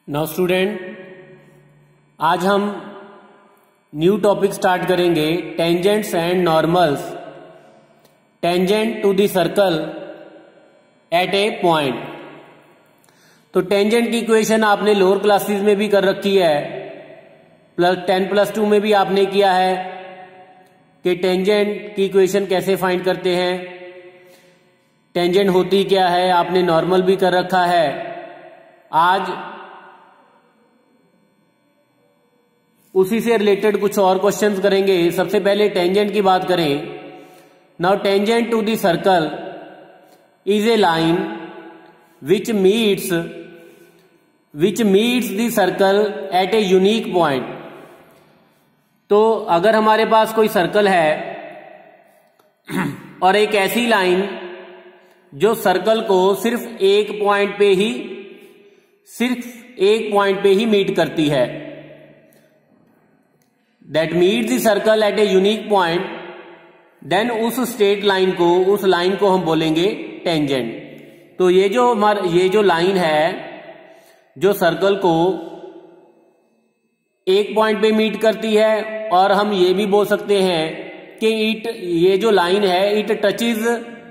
Now student, आज हम new topic start करेंगे, tangents and normals. Tangent to the circle at a point. तो tangent की equation आपने लोअर क्लासेस में भी कर रखी है, +10+2 में भी आपने किया है कि टेंजेंट की इक्वेशन कैसे फाइंड करते हैं, टेंजेंट होती क्या है, आपने नॉर्मल भी कर रखा है। आज उसी से रिलेटेड कुछ और क्वेश्चंस करेंगे। सबसे पहले टेंजेंट की बात करें। Now tangent to the circle is a line which meets the circle at a unique point. तो अगर हमारे पास कोई सर्कल है और एक ऐसी लाइन जो सर्कल को सिर्फ एक पॉइंट पे ही मीट करती है, that meet the circle at a unique point, then उस स्ट्रेट लाइन को, उस लाइन को हम बोलेंगे टेंजेंट। तो ये जो लाइन है जो सर्कल को एक पॉइंट पे मीट करती है, और हम ये भी बोल सकते हैं कि ये जो लाइन है it touches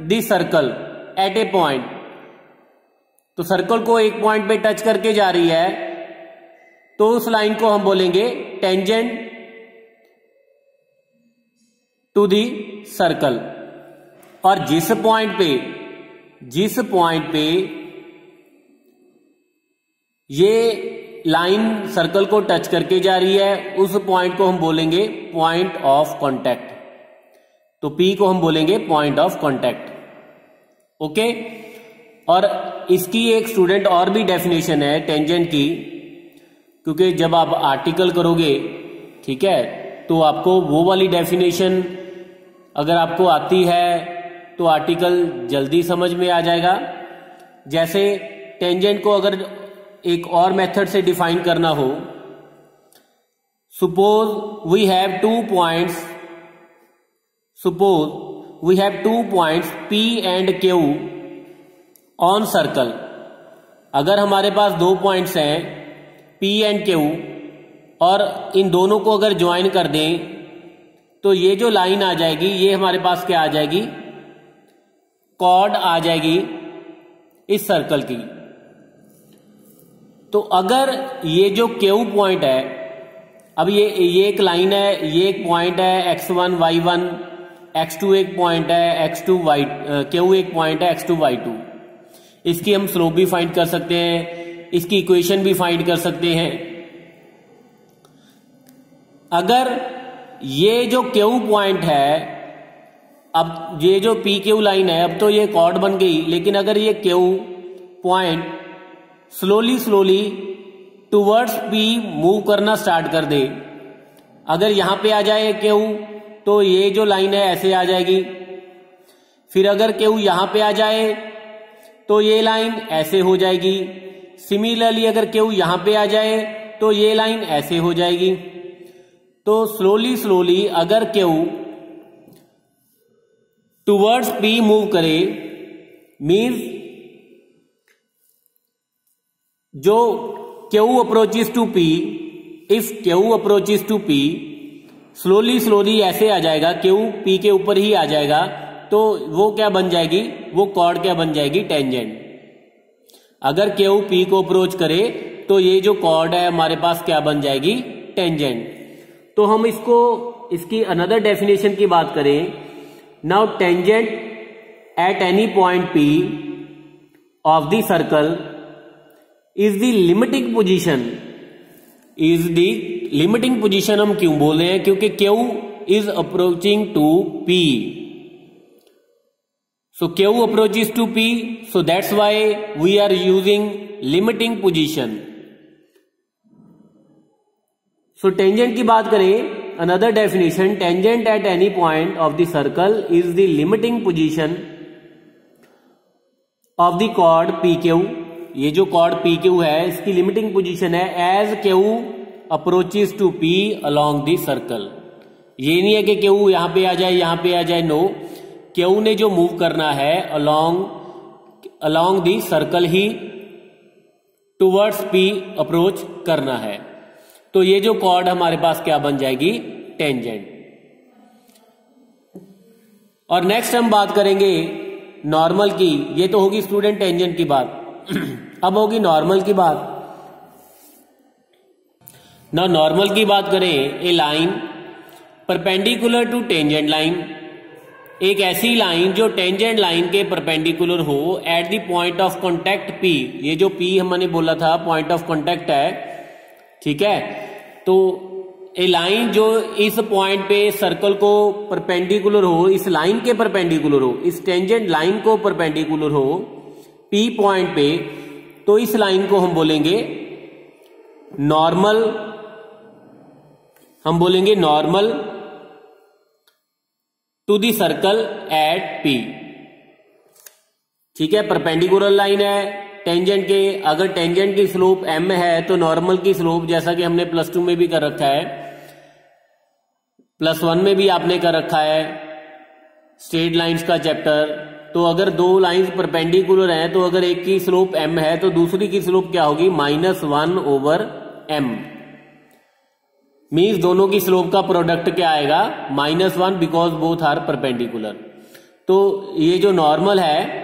the circle at a point. तो सर्कल को एक पॉइंट पे टच करके जा रही है, तो उस लाइन को हम बोलेंगे टेंजेंट टू दी सर्कल। और जिस पॉइंट पे ये लाइन सर्कल को टच करके जा रही है, उस पॉइंट को हम बोलेंगे पॉइंट ऑफ कांटेक्ट। तो P को हम बोलेंगे पॉइंट ऑफ कांटेक्ट। ओके। और इसकी एक स्टूडेंट और भी डेफिनेशन है टेंजेंट की, क्योंकि जब आप आर्टिकल करोगे, ठीक है, तो आपको वो वाली डेफिनेशन अगर आपको आती है तो आर्टिकल जल्दी समझ में आ जाएगा। जैसे टेंजेंट को अगर एक और मेथड से डिफाइन करना हो, suppose we have two points P and Q on circle. अगर हमारे पास दो पॉइंट्स हैं P एंड Q, और इन दोनों को अगर ज्वाइन कर दें तो ये जो लाइन आ जाएगी, ये हमारे पास क्या आ जाएगी, कॉर्ड आ जाएगी इस सर्कल की। तो अगर ये जो Q पॉइंट है, अब ये एक लाइन है, ये एक पॉइंट है x1 y1, x2 एक पॉइंट है x2 y, Q एक पॉइंट है x2 y2। इसकी हम स्लोप भी फाइंड कर सकते हैं, इसकी इक्वेशन भी फाइंड कर सकते हैं। अगर ये जो Q पॉइंट है, अब ये जो PQ लाइन है, अब तो ये कॉर्ड बन गई, लेकिन अगर ये Q point slowly towards P move करना स्टार्ट कर दे, अगर यहां पे आ जाए Q, तो ये जो लाइन है ऐसे आ जाएगी। फिर अगर Q यहां पे आ जाए तो ये लाइन ऐसे हो जाएगी। सिमिलरली अगर Q यहां पे आ जाए तो ये लाइन ऐसे हो जाएगी। तो स्लोली अगर Q टुवर्ड्स P मूव करे, मीन्स जो Q approaches to P, if Q approaches to P, slowly ऐसे आ जाएगा, Q P के ऊपर ही आ जाएगा, तो वो क्या बन जाएगी, वो कॉर्ड क्या बन जाएगी, टेंजेंट। अगर Q P को अप्रोच करे तो ये जो कॉर्ड है हमारे पास क्या बन जाएगी, टेंजेंट। तो हम इसकी अनदर डेफिनेशन की बात करें। Now tangent at any point P of the circle is the limiting position. हम क्यों बोल रहे हैं, क्योंकि Q is approaching to P, so Q approaches to P, so that's why we are using limiting position. So tangent की बात करें, another definition, tangent at any point of the circle is the limiting position of the chord PQ. ये जो chord PQ है, इसकी limiting position है as Q approaches to P along the circle. ये नहीं है कि Q यहां पे आ जाए, नो, Q ने जो मूव करना है along the circle he towards P approach करना है। तो ये जो कॉर्ड हमारे पास क्या बन जाएगी, टेंजेंट। और नेक्स्ट हम बात करेंगे नॉर्मल की। ये तो होगी स्टूडेंट टेंजेंट की बात। अब होगी नॉर्मल की बात। ना नॉर्मल की बात करें, a line perpendicular to tangent line, एक ऐसी लाइन जो टेंजेंट लाइन के परपेंडिकुलर हो at the point of contact P. ये जो पी हमने बोला था पॉइंट ऑफ कॉन्टेक्ट है, ठीक है। तो ए लाइन जो इस पॉइंट पे सर्कल को परपेंडिकुलर हो, इस लाइन के परपेंडिकुलर हो, इस टेंजेंट लाइन को परपेंडिकुलर हो पी पॉइंट पे, तो इस लाइन को हम बोलेंगे नॉर्मल, हम बोलेंगे normal to the circle at P, ठीक है। परपेंडिकुलर लाइन है टेंजेंट के, अगर टेंजेंट की स्लोप m है तो नॉर्मल की स्लोप, जैसा कि हमने +2 में भी कर रखा है, +1 में भी आपने कर रखा है स्ट्रेट लाइंस का चैप्टर। तो अगर दो लाइंस परपेंडिकुलर हैं तो अगर एक की स्लोप m है तो दूसरी की स्लोप क्या होगी, -1/m। मीन्स दोनों की स्लोप का प्रोडक्ट क्या आएगा, -1, बिकॉज बोथ आर परपेंडिकुलर। तो ये जो नॉर्मल है,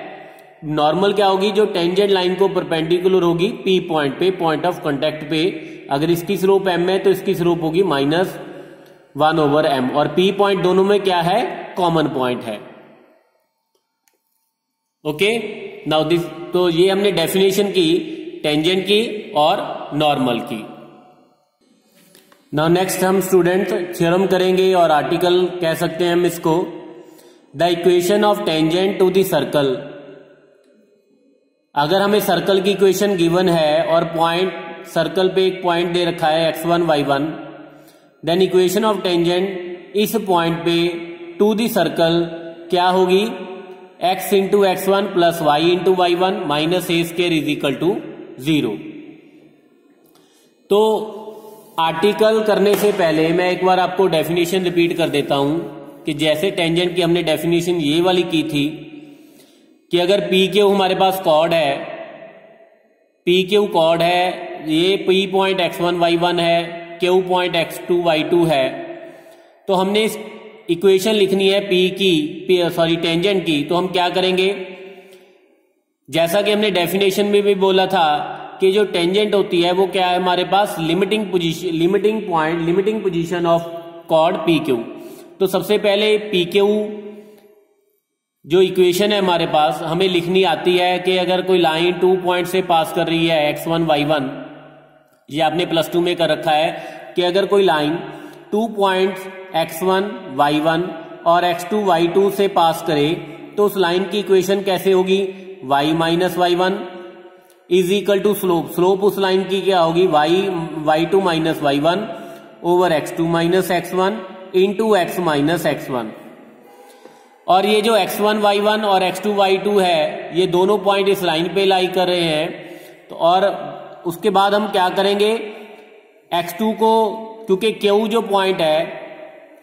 नॉर्मल क्या होगी, जो टेंजेंट लाइन को परपेंडिकुलर होगी पी पॉइंट पे, पॉइंट ऑफ कांटेक्ट पे। अगर इसकी स्लोप m है तो इसकी स्लोप होगी -1/m। और पी पॉइंट दोनों में क्या है, कॉमन पॉइंट है। ओके, नाउ दिस, तो ये हमने डेफिनेशन की टेंजेंट की और नॉर्मल की। नाउ नेक्स्ट हम स्टूडेंट थ्योरम करेंगे और आर्टिकल कह सकते हैं हम इसको। The equation of tangent to the circle. अगर हमें सर्कल की इक्वेशन गिवन है और पॉइंट, सर्कल पे एक पॉइंट दे रखा है x1 y1, then equation of tangent इस पॉइंट पे टू द सर्कल क्या होगी, x into x1 plus y into y1 minus a square is equal to 0। तो आर्टिकल करने से पहले मैं एक बार आपको डेफिनेशन रिपीट कर देता हूं कि जैसे टेंजेंट की हमने डेफिनेशन ये वाली की थी कि अगर पी क्यू हमारे पास कॉर्ड है, पी क्यू कॉर्ड है, ये पी पॉइंट x1 y1 है, क्यू पॉइंट x2 y2 है, तो हमने इस इक्वेशन लिखनी है पी की, टेंजेंट की। तो हम क्या करेंगे, जैसा कि हमने डेफिनेशन में भी बोला था कि जो टेंजेंट होती है वो क्या है हमारे पास, limiting position of chord P Q. तो सबसे पहले पी क्यू जो इक्वेशन है हमारे पास हमें लिखनी आती है कि अगर कोई लाइन 2 पॉइंट से पास कर रही है x1 y1, ये आपने +2 में कर रखा है कि अगर कोई लाइन 2 पॉइंट्स x1 y1 और x2 y2 से पास करे तो उस लाइन की इक्वेशन कैसे होगी, y minus y1 is equal to slope, slope उस लाइन की क्या होगी, y2 minus y1 over x2 minus x1 into x minus x1। और ये जो x1 y1 और x2 y2 है ये दोनों पॉइंट इस लाइन पे लाई कर रहे हैं। तो और उसके बाद हम क्या करेंगे, x2 को, क्योंकि Q जो पॉइंट है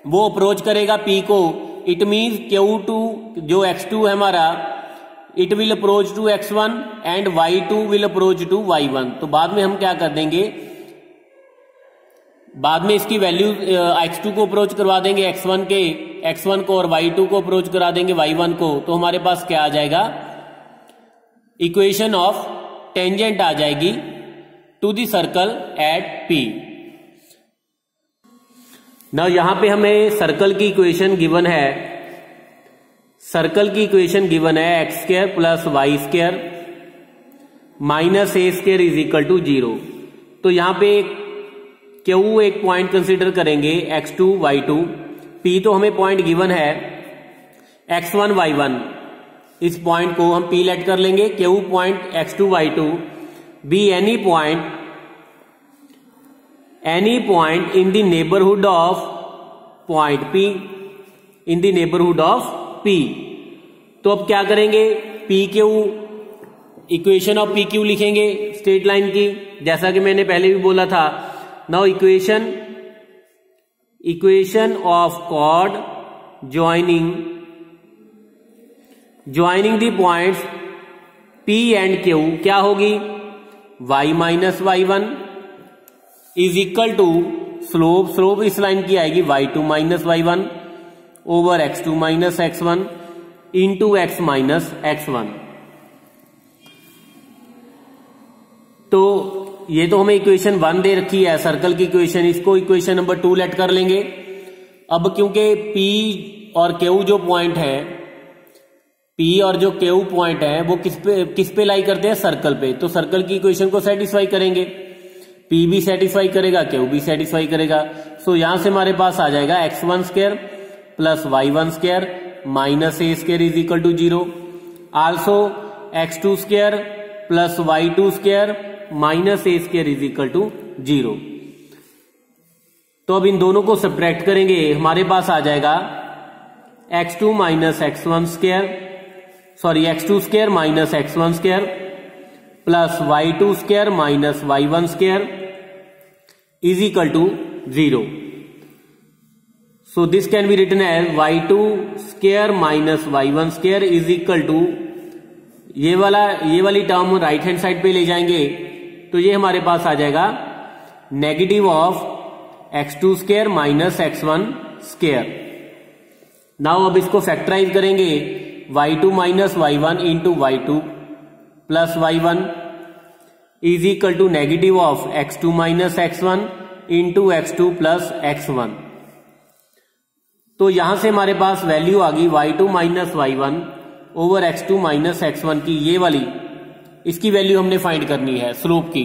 वो अप्रोच करेगा P को, इट मीन्स Q2 जो x2 है हमारा, it will approach to x1 and y2 will approach to y1। तो बाद में हम क्या कर देंगे, बाद में इसकी वैल्यू x2 को अप्रोच करवा देंगे x1 को और y2 को अप्रोच करा देंगे y1 को। तो हमारे पास क्या आ जाएगा, इक्वेशन ऑफ टेंजेंट आ जाएगी to the circle at P। ना यहां पे हमें सर्कल की इक्वेशन गिवन है, सर्कल की इक्वेशन गिवन है x square plus y square minus a square is equal to 0। तो यहां पे क्यू एक पॉइंट कंसीडर करेंगे x2 y2, p तो हमें पॉइंट गिवन है x1 y1, इस पॉइंट को हम p लेट कर लेंगे, Q point x2 y2 be any point in the neighbourhood of point p, in the neighbourhood of P। तो अब क्या करेंगे, P Q, equation of P Q लिखेंगे स्ट्रेट लाइन की, जैसा कि मैंने पहले भी बोला था। Now equation of chord joining the points P and Q क्या होगी, y minus y1 is equal to slope इस लाइन की आएगी y2 minus y1 over x2 minus x1 into x minus x1। तो ये तो हमें इक्वेशन 1 दे रखी है सर्कल की इक्वेशन, इसको इक्वेशन नंबर 2 लेट कर लेंगे। अब क्योंकि P और Q जो पॉइंट है, P और जो Q पॉइंट है वो किस पे लाई करते हैं, सर्कल पे, तो सर्कल की इक्वेशन को सेटिस्फाई करेंगे। P भी सेटिस्फाई करेगा, Q भी सेटिस्फाई करेगा। सो यहां से हमारे पास आ जाएगा x1 square plus y1 square minus a square is equal to 0। Also x2 square plus y2 square minus a square is equal to 0। तो अब इन दोनों को सब्ट्रैक्ट करेंगे, हमारे पास आ जाएगा x2 minus x1 square, sorry x2 square minus x1 square plus y2 square minus y1 square is equal to 0। So this can be written as y2 square minus y1 square is equal to, ये वाली term right hand side पे ले जाएंगे तो ये हमारे पास आ जाएगा negative of x2 square minus x1 square. Now अब इसको फैक्टराइज करेंगे, y2 minus y1 into y2 plus y1 is equal to negative of x2 minus x1 into x2 plus x1। तो यहां से हमारे पास वैल्यू आ गई y2 minus y1 over x2 minus x1 की, ये वाली इसकी वैल्यू हमने फाइंड करनी है स्लोप की।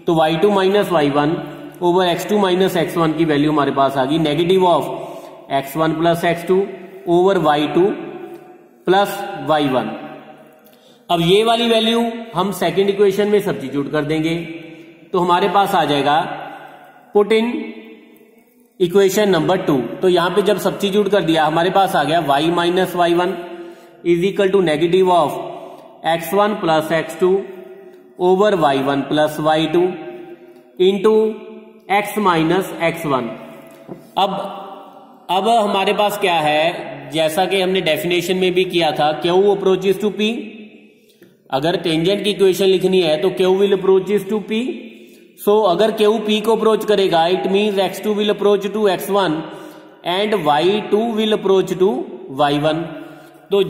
तो y2 minus y1 over x2 minus x1 की वैल्यू हमारे पास आ गई negative of x1 plus x2 over y2 plus y1। अब ये वाली वैल्यू हम सेकंड इक्वेशन में सब्स्टिट्यूट कर देंगे तो हमारे पास आ जाएगा पुट इन इक्वेशन नंबर 2। तो यहां पे जब सब्स्टिट्यूट कर दिया हमारे पास आ गया y minus y1 is equal to negative of x1 plus x2 over y1 plus y2 into x minus x1। अब हमारे पास क्या है, जैसा कि हमने डेफिनेशन में भी किया था, Q अप्रोचेस टू P। अगर टेंजेंट की इक्वेशन लिखनी है तो Q will approaches to P। So अगर Q P को अप्रोच करेगा it means x2 will approach to x1 and y2 will approach to y1। तो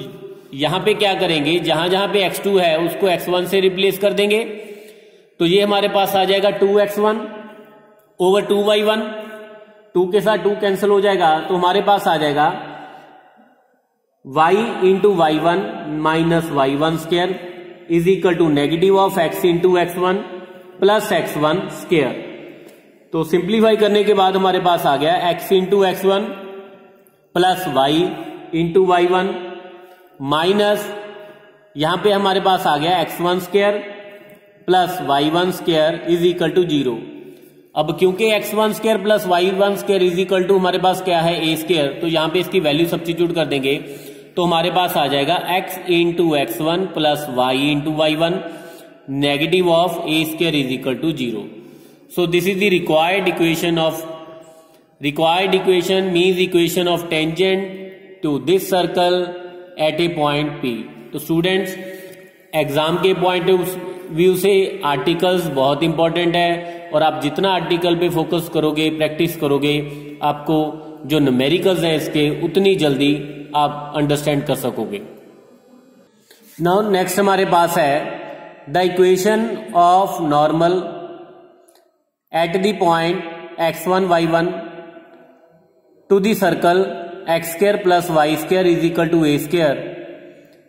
यहां पे क्या करेंगे, जहां जहां पे x2 है उसको x1 से रिप्लेस कर देंगे तो ये हमारे पास आ जाएगा 2x1 ओवर 2y1, 2 के साथ 2 कैंसिल हो जाएगा तो हमारे पास आ जाएगा y into y1 minus y1 square is equal to negative of x into x1 plus x1 square. तो सिंप्लीफाई करने के बाद हमारे पास आ गया x into x1 plus y into y1 minus यहां पे हमारे पास आ गया x1 square plus y1 square is equal to 0। अब क्योंकि x1 square plus y1 square is equal to हमारे पास क्या है a स्क्वायर, तो यहां पे इसकी वैल्यू सब्स्टिट्यूट कर देंगे तो हमारे पास आ जाएगा x into x1 plus y into y1 negative of a square is equal to 0। So this is the required equation means equation of tangent to this circle at a point P। तो students exam के point of view से articles बहुत important है और आप जितना article पे focus करोगे, प्रैक्टिस करोगे, आपको जो न्यूमेरिकल्स हैं इसके उतनी जल्दी आप अंडरस्टैंड कर सकोगे। नाउ नेक्स्ट हमारे पास है the equation of normal at the point x1 y1 to the circle x square plus y square is equal to a square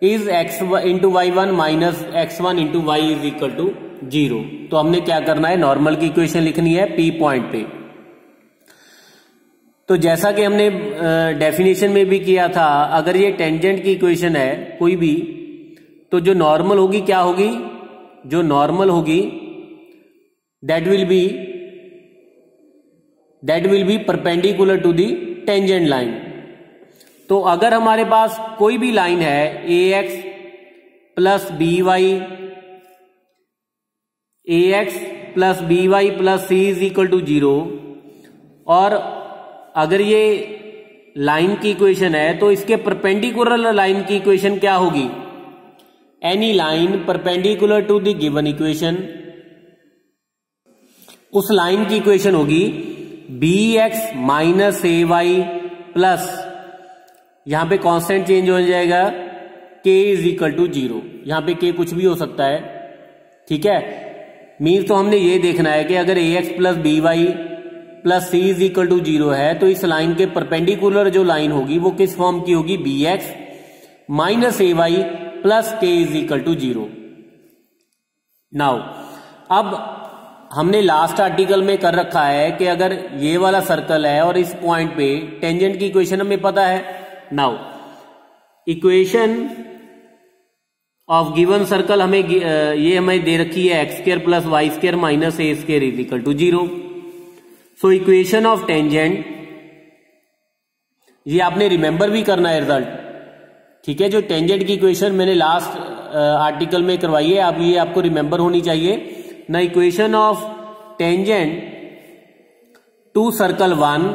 is x into y1 minus x1 into y is equal to 0। तो हमने क्या करना है, normal की equation लिखनी है P point पे। तो जैसा कि हमने डेफिनेशन में भी किया था, अगर ये टेंजेंट की इक्वेशन है कोई भी, तो जो नॉर्मल होगी क्या होगी, जो नॉर्मल होगी that will be perpendicular to the tangent line. तो अगर हमारे पास कोई भी लाइन है ax plus by plus c is equal to 0 और अगर ये लाइन की इक्वेशन है तो इसके परपेंडिकुलर लाइन की इक्वेशन क्या होगी, any line perpendicular to the given equation उस लाइन की इक्वेशन होगी be x minus a y plus, यहां पे कांस्टेंट चेंज हो जाएगा, k इज इक्वल टू 0। यहां पे k कुछ भी हो सकता है, ठीक है। मीन्स तो हमने ये देखना है कि अगर ax plus b y plus c is equal to 0 है तो इस लाइन के परपेंडिकुलर जो लाइन होगी वो किस फॉर्म की होगी, be x minus a y plus के इज इक्वल टू 0। नाउ अब हमने लास्ट आर्टिकल में कर रखा है कि अगर ये वाला सर्कल है और इस पॉइंट पे टेंजेंट की इक्वेशन हमें पता है। Now equation of given circle हमें ये हमें दे रखी है x square plus y square minus a square is equal to 0। So equation of tangent, ये आपने रिमेंबर भी करना है रिजल्ट, ठीक है। जो टेंजेंट की इक्वेशन मैंने लास्ट आर्टिकल में करवाई है, अब ये आपको रिमेंबर होनी चाहिए ना। Equation of tangent to circle 1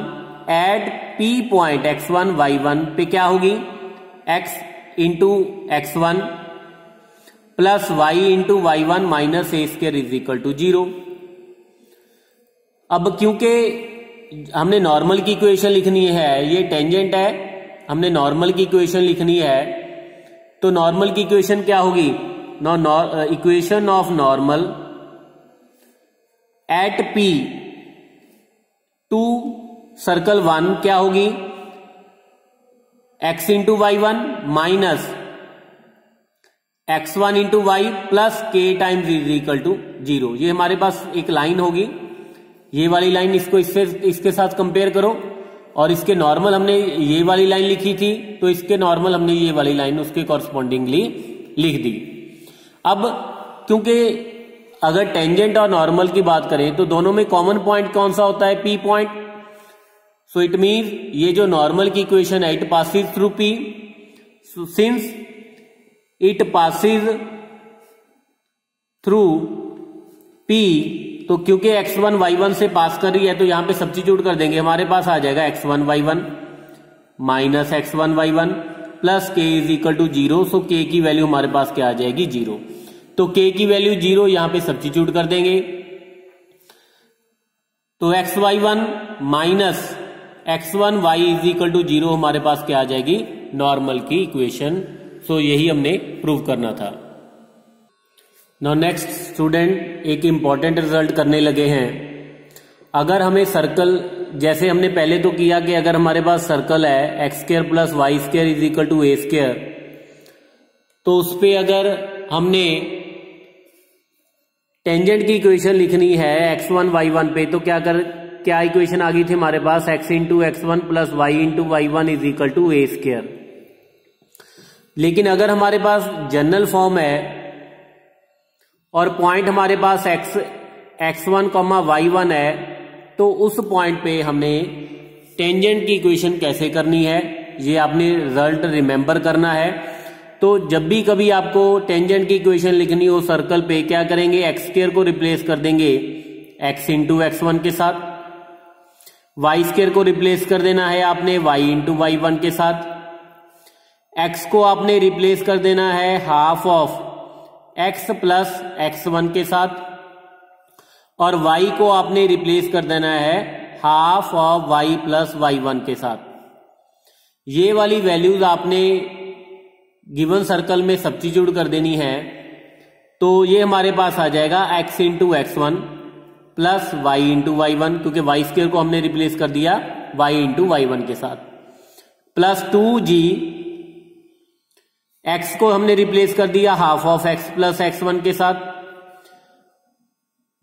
at P point x1 y1 पे क्या होगी, x into x1 plus y into y1 minus a square is equal to 0। अब क्योंकि हमने नॉर्मल की इक्वेशन लिखनी है, ये टेंजेंट है, हमने नॉर्मल की इक्वेशन लिखनी है, तो नॉर्मल की इक्वेशन क्या होगी, equation of normal at P to circle 1 क्या होगी, x into y one minus x1 into y plus k times is equal to 0। ये हमारे पास एक लाइन होगी, ये वाली लाइन, इसको इसके साथ कंपेयर करो, और इसके नॉर्मल हमने ये वाली लाइन लिखी थी तो इसके नॉर्मल हमने ये वाली लाइन उसके कॉरस्पॉन्डिंगली लिख दी। अब क्योंकि अगर टेंजेंट और नॉर्मल की बात करें तो दोनों में कॉमन पॉइंट कौन सा होता है, P point. So it means ये जो नॉर्मल की इक्वेशन है it passes through P, since it passes through P, तो क्योंकि x1 y1 से पास कर रही है तो यहां पे सब्स्टिट्यूट कर देंगे, हमारे पास आ जाएगा x1 y1 minus x1 y1 plus k is equal to 0। So k की वैल्यू हमारे पास क्या आ जाएगी, 0। तो k की वैल्यू 0 यहां पे सब्स्टिट्यूट कर देंगे, तो xy1 minus x1 y is equal to 0 हमारे पास क्या आ जाएगी, नॉर्मल की इक्वेशन। सो यही हमने प्रूव करना था। नाउ नेक्स्ट स्टूडेंट, एक इंपॉर्टेंट रिजल्ट करने लगे हैं। अगर हमें सर्कल, जैसे हमने पहले तो किया कि अगर हमारे पास सर्कल है x square plus y square is equal to a square, तो उस पे अगर हमने टेंजेंट की इक्वेशन लिखनी है x1 y1 पे, तो क्या इक्वेशन आ गई थी हमारे पास, x into x1 plus y into वाई1 is equal to a square. लेकिन अगर हमारे पास जनरल फॉर्म है और पॉइंट हमारे पास x1 y1 है, तो उस पॉइंट पे हमने टेंजेंट की इक्वेशन कैसे करनी है, ये आपने रिजल्ट रिमेंबर करना है। तो जब भी कभी आपको टेंजेंट की इक्वेशन लिखनी हो सर्कल पे, क्या करेंगे, एक्स स्क्वायर को रिप्लेस कर देंगे x इंटू x1 के साथ, वाई स्क्वायर को रिप्लेस कर देना है आपने y इंटू y1 के साथ, x को आपने रिप्लेस कर देना है half of x plus x1 के साथ, और y को आपने रिप्लेस कर देना है half of y plus y1 के साथ। ये वाली वैल्यूज आपने गिवन सर्कल में सब्स्टिट्यूट कर देनी है, तो ये हमारे पास आ जाएगा x into x1 plus y into y1, क्योंकि y स्क्वायर को हमने रिप्लेस कर दिया y इंटू y1 के साथ, प्लस 2g, x को हमने रिप्लेस कर दिया half of x plus x1 के साथ,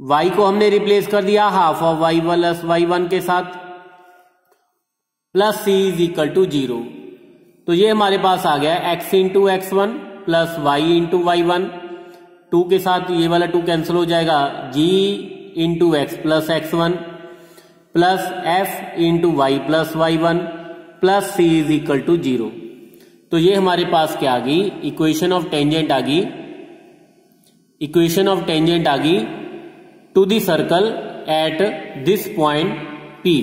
y को हमने रिप्लेस कर दिया half of y plus y1 के साथ, plus c is equal to 0। तो ये हमारे पास आ गया x into x1 plus y into y1, 2 के साथ ये वाला 2 कैंसिल हो जाएगा, g into x plus x1 plus f into y plus y1 plus c is equal to 0। तो ये हमारे पास क्या आ गई, इक्वेशन ऑफ टेंजेंट आ गई, इक्वेशन ऑफ टेंजेंट आ गई to the circle at this point P,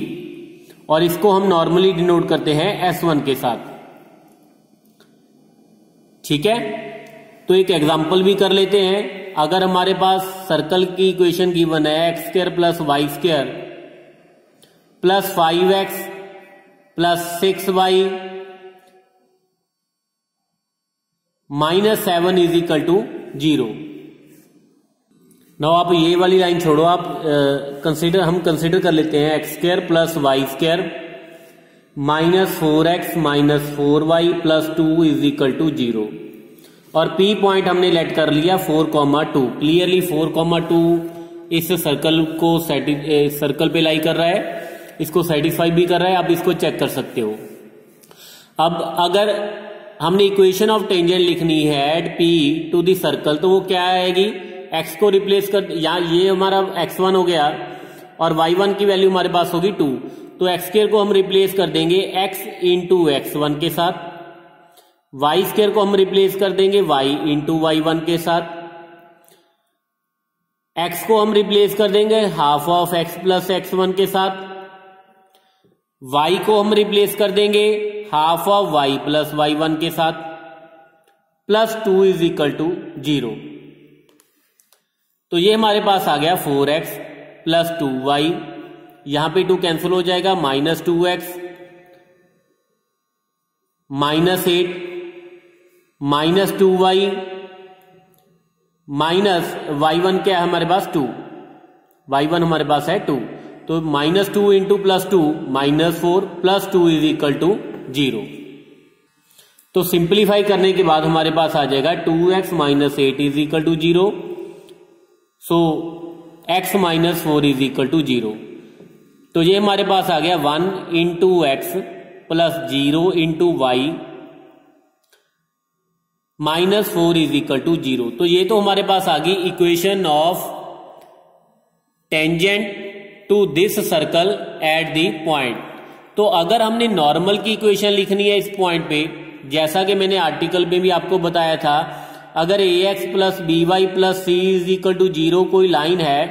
और इसको हम नॉर्मली डिनोट करते हैं S1 के साथ, ठीक है। तो एक एग्जाम्पल भी कर लेते हैं। अगर हमारे पास सर्कल की इक्वेशन गिवन है x square plus y square plus 5x plus 6y minus 7 is equal to 0। Now आप ये वाली लाइन छोड़ो, आप हम कंसिडर कर लेते हैं x square plus y square minus 4x minus 4y plus 2 is equal to 0। और P पॉइंट हमने लेट कर लिया 4,2। क्लियरली 4,2 इस सर्कल को सर्कल पे लाई कर रहा है, इसको सेटिस्फाई भी कर रहा है। आप इसको चेक कर सकते हो। अब अगर हमने इक्वेशन ऑफ टेंजेंट लिखनी है at P to the circle, तो वो क्या आएगी, x को रिप्लेस कर, यहाँ ये हमारा x1 हो गया और y1 की वैल्यू हमारे पास होगी 2, तो x स्क्वायर को हम रिप्लेस कर देंगे x इंटू x1 के साथ, y स्क्वायर को हम रिप्लेस कर देंगे y इंटू y1 के साथ, x को हम रिप्लेस कर देंगे half of x plus x1 के साथ, y को हम रिप्लेस कर देंगे half of y plus y1 के साथ, प्लस 2 इज इक्वल टू 0। तो ये हमारे पास आ गया 4x प्लस 2y, यहां पे 2 कैंसिल हो जाएगा, minus 2x minus 8 minus 2y minus y1 क्या है हमारे पास 2, y1 हमारे पास है 2, तो minus 2 into plus 2 minus 4 plus 2 is equal to 0। तो सिंप्लीफाई करने के बाद हमारे पास आ जाएगा 2x minus 8 is equal to 0। So x minus 4 is equal to 0। तो ये हमारे पास आ गया 1 into x plus 0 into y minus 4 is equal to 0। तो ये तो हमारे पास आ गई equation of tangent to this circle at the point. तो अगर हमने नॉर्मल की इक्वेशन लिखनी है इस पॉइंट पे, जैसा कि मैंने आर्टिकल में भी आपको बताया था, अगर ax plus b y plus c is equal to 0 कोई लाइन है,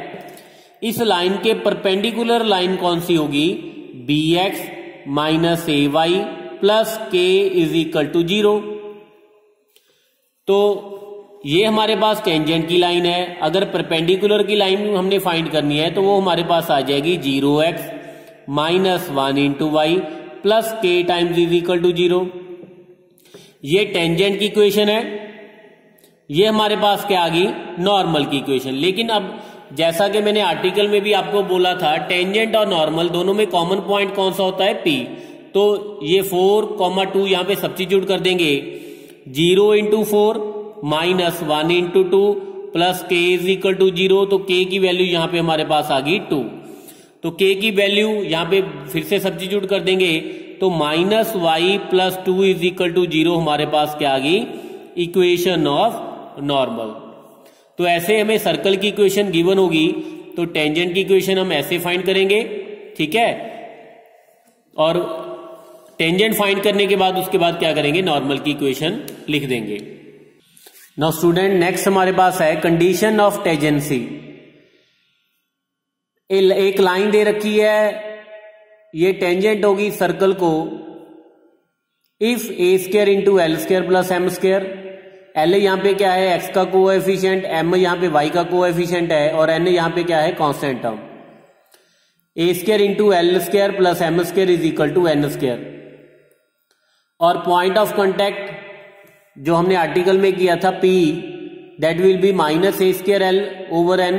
इस लाइन के परपेंडिकुलर लाइन कौन सी होगी, bx minus a y plus के इज इक्वल टू 0। तो ये हमारे पास टेंजेंट की लाइन है। अगर परपेंडिकुलर की लाइन हमने फाइंड करनी है तो वो हमारे पास आ जाएगी 0x minus 1 into y plus k times is equal to 0। ये टेंजेंट की इक्वेशन है। ये हमारे पास क्या आ गई, नॉर्मल की इक्वेशन। लेकिन अब जैसा कि मैंने आर्टिकल में भी आपको बोला था, टेंजेंट और नॉर्मल दोनों में कॉमन पॉइंट कौन सा होता है, P। तो ये 4,2 यहां पे सब्स्टिट्यूट कर देंगे, 0 इंटू 4 माइनस 1 इंटू 2 प्लस के इज इक्वल टू 0। तो के की वैल्यू यहां पे हमारे पास आ गई 2। तो के की वैल्यू यहां पे फिर से सब्स्टिट्यूट कर देंगे, तो minus y plus 2 is equal to 0 हमारे पास क्या आ गई, इक्वेशन ऑफ नॉर्मल। तो ऐसे हमें सर्कल की इक्वेशन गिवन होगी तो टेंजेंट की इक्वेशन हम ऐसे फाइंड करेंगे, ठीक है। और टेंजेंट फाइंड करने के बाद उसके बाद क्या करेंगे, नॉर्मल की इक्वेशन लिख देंगे। नाउ स्टूडेंट, नेक्स्ट हमारे पास है कंडीशन ऑफ टेंजेंसी। एक लाइन दे रखी है, ये टेंजेंट होगी सर्कल को if a square into l square plus m square. L यहां पे क्या है, एक्स का कोएफिशिएंट, एम यहां पे वाई का कोएफिशिएंट है, और एन यहां पे क्या है, constant term. A square into l square plus m square is equal to n square. और पॉइंट ऑफ कांटेक्ट जो हमने आर्टिकल में किया था P, that will be minus a square l over n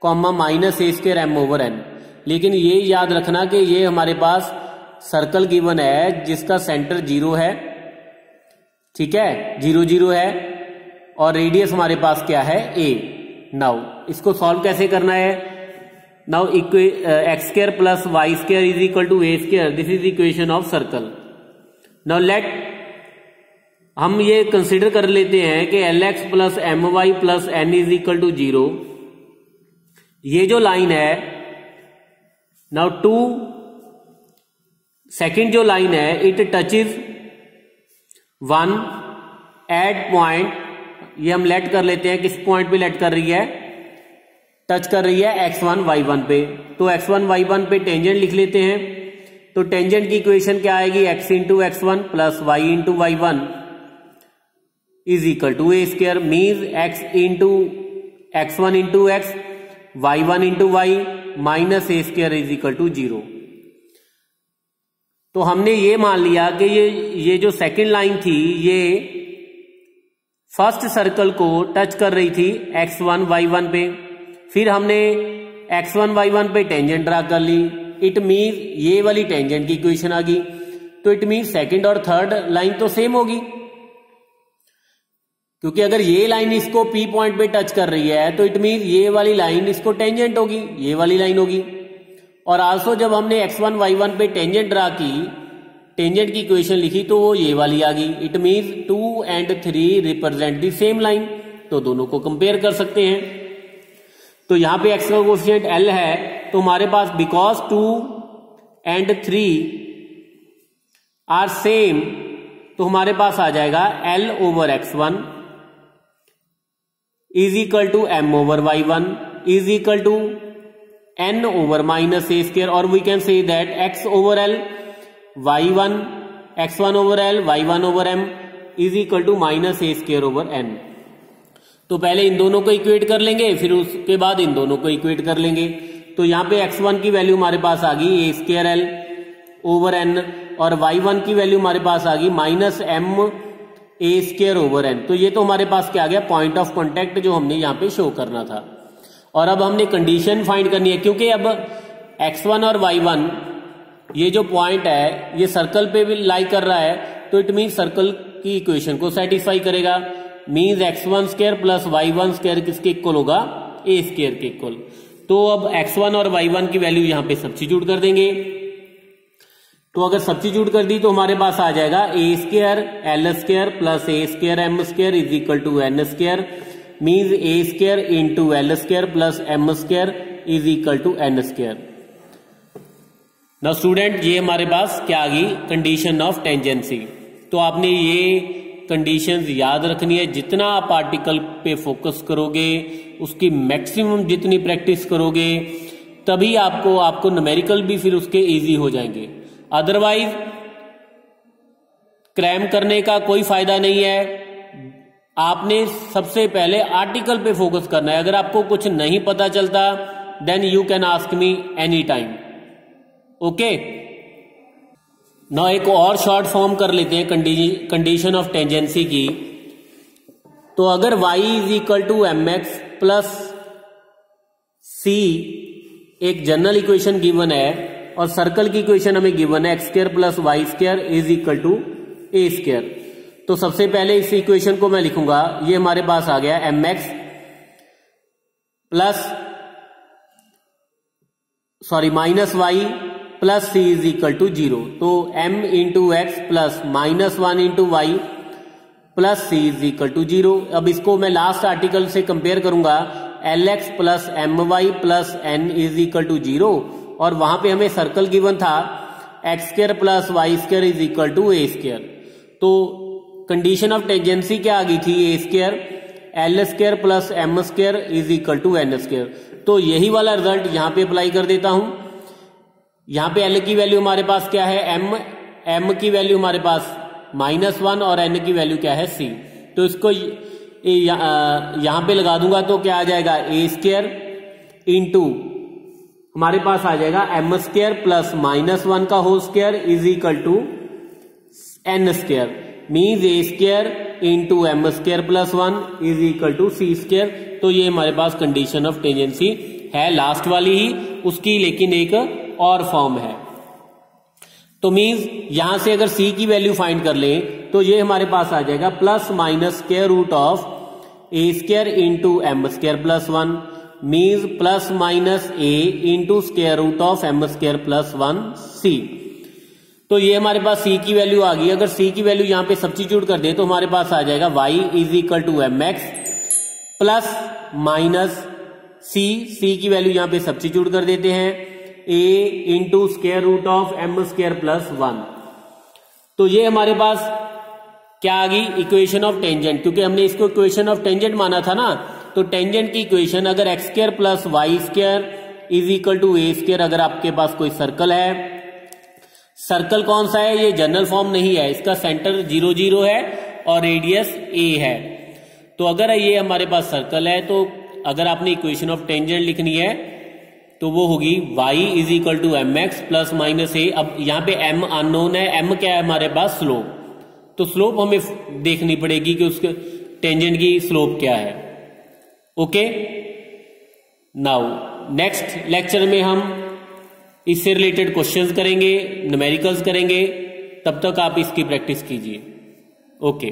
comma minus a square m over n. लेकिन ये याद रखना कि ये हमारे पास सर्कल गिवन है जिसका सेंटर 0 है, ठीक है, 0 0 है, और रेडियस हमारे पास क्या है, a। नाउ इसको सॉल्व कैसे करना है, now x square plus y square is equal to a square, this is equation of circle. Now let हम ये कंसिडर कर लेते हैं कि l x plus m y plus n is equal to 0। ये जो लाइन है, नाउ 2 सेकेंड जो लाइन है, इट टचेज 1 एट पॉइंट, ये हम लेट कर लेते हैं, किस पॉइंट पे लेट कर रही है, टच कर रही है x1 y1 पे। तो x1 y1 पे टेंजेंट लिख लेते हैं। तो टेंजेंट की इक्वेशन क्या आएगी, x into x1 plus y into y1 is equal to a square, means x into x1 into x, y1 into y minus a square is equal to 0। तो हमने ये मान लिया कि ये जो सेकंड लाइन थी ये फर्स्ट सर्कल को टच कर रही थी x1 y1 पे, फिर हमने x1 y1 पे टेंजेंट ड्रा कर ली। इट मीन ये वाली टेंजेंट की इक्वेशन आ गई, तो इट मीन सेकंड और थर्ड लाइन तो सेम होगी, क्योंकि अगर ये लाइन इसको P पॉइंट पे टच कर रही है तो इट मीन ये वाली लाइन इसको टेंजेंट होगी, ये वाली लाइन होगी। और आल्सो जब हमने x1 y1 पे टेंजेंट ड्रा की, टेंजेंट की इक्वेशन लिखी, तो वो ये वाली आ गई। It means 2 and 3 represent the same line, तो दोनों को कंपेयर कर सकते हैं। तो यहां पे x का कोफिशिएंट L है, तो हमारे पास बिकॉज 2 and 3 आर सेम, तो हमारे पास आ जाएगा L over x1 is equal to m over y1 is equal to n over minus a square, और we can say that x over L y1 x1 over L y1 over m is equal to minus a square over n। तो पहले इन दोनों को equate कर लेंगे, फिर उसके बाद इन दोनों को इक्वेट कर लेंगे। तो यहां पे x1 की वैल्यू हमारे पास आ गई ए स्क्वायर L ओवर n, और y1 की वैल्यू हमारे पास आ गई माइनस m ए स्क्वायर ओवर n। तो ये तो हमारे पास क्या आ गया, पॉइंट ऑफ कॉन्टेक्ट जो हमने यहाँ पे शो करना था। और अब हमने कंडीशन फाइंड करनी है, क्योंकि अब x1 और y1 ये जो पॉइंट है ये सर्कल पे भी लाई कर रहा है, तो इट मीन सर्कल की इक्वेशन को सेटिस्फाई करेगा। Means x1 square plus y1 square किसके इक्वल होगा, ए स्क्वायर के इक्वल। तो अब x1 और y1 की वैल्यू यहां पे सब्स्टिट्यूट कर देंगे। तो अगर सब्स्टिट्यूट कर दी तो हमारे पास आ जाएगा a square l square plus a square m square is equal to n square, means a square into l square plus m square is equal to n square. Now student, ये हमारे पास क्या आ गई, कंडीशन ऑफ टेंजेंसी। तो आपने ये conditions याद रखनी है। जितना आप आर्टिकल पे फोकस करोगे, उसकी मैक्सिमम जितनी प्रैक्टिस करोगे, तभी आपको न्यूमेरिकल भी फिर उसके इजी हो जाएंगे। अदरवाइज क्रैम करने का कोई फायदा नहीं है। आपने सबसे पहले आर्टिकल पे फोकस करना है। अगर आपको कुछ नहीं पता चलता, then you can ask me any time. Okay, ना एक और शॉर्ट फॉर्म कर लेते हैं कंडीशन ऑफ टेंजेंसी की। तो अगर y is equal to m x plus c एक जनरल इक्वेशन गिवन है, और सर्कल की इक्वेशन हमें गिवन है x square plus y square is equal to a square. तो सबसे पहले इस इक्वेशन को मैं लिखूंगा, ये हमारे पास आ गया m x plus minus y plus c is equal to 0। तो m into x plus minus 1 into y plus c is equal to 0। अब इसको मैं लास्ट आर्टिकल से कंपेयर करूंगा, l x plus m y plus n is equal to 0, और वहां पे हमें सर्कल गिवन था x square plus y square is equal to a square. तो कंडीशन ऑफ टेंजेंसी क्या आ गई थी, a square l square plus m square is equal to n square. तो यही वाला रिजल्ट यहां पे अप्लाई कर देता हूं। यहां पे एल की वैल्यू हमारे पास क्या है, एम की वैल्यू हमारे पास -1 और एन की वैल्यू क्या है, सी। तो इसको यहां पे लगा दूंगा तो क्या आ जाएगा, ए स्क्वायर इंटू हमारे पास आ जाएगा एम स्क्वायर प्लस -1 का whole square is equal to n square, means a square into m square plus 1 is equal to c square. तो ये हमारे पास कंडीशन ऑफ टेंजेंसी है, लास्ट वाली ही उसकी, लेकिन एक और फॉर्म है। तो मीन्स यहां से अगर सी की वैल्यू फाइंड कर ले तो ये हमारे पास आ जाएगा plus minus square root of a square into m square plus 1, means plus minus a into square root of m square plus 1 c. तो ये हमारे पास सी की वैल्यू आ गई। अगर सी की वैल्यू यहां पे सब्स्टिट्यूट कर दे तो हमारे पास आ जाएगा y is equal to m x plus minus c की वैल्यू यहां पे सब्स्टिट्यूट कर देते हैं, a into square root of m square plus 1। तो ये हमारे पास क्या आ गई, इक्वेशन ऑफ टेंजेंट। क्योंकि हमने इसको इक्वेशन ऑफ टेंजेंट माना था ना, तो टेंजेंट की इक्वेशन अगर x square plus y square is equal to a square, अगर आपके पास कोई सर्कल है, सर्कल कौन सा है, ये जनरल फॉर्म नहीं है, इसका सेंटर 0 0 है और रेडियस ए है। तो अगर ये हमारे पास सर्कल है तो अगर आपने इक्वेशन ऑफ टेंजेंट लिखनी है तो वो होगी y is equal to m x plus minus a. अब यहाँ पे m अननोन है, m क्या है हमारे पास, स्लोप। तो स्लोप हमें देखनी पड़ेगी कि उसके टेंजेंट की स्लोप क्या है। ओके, नाउ नेक्स्ट लेक्चर में हम इससे रिलेटेड क्वेश्चंस करेंगे, न्यूमेरिकल्स करेंगे। तब तक आप इसकी प्रैक्टिस कीजिए। ओके।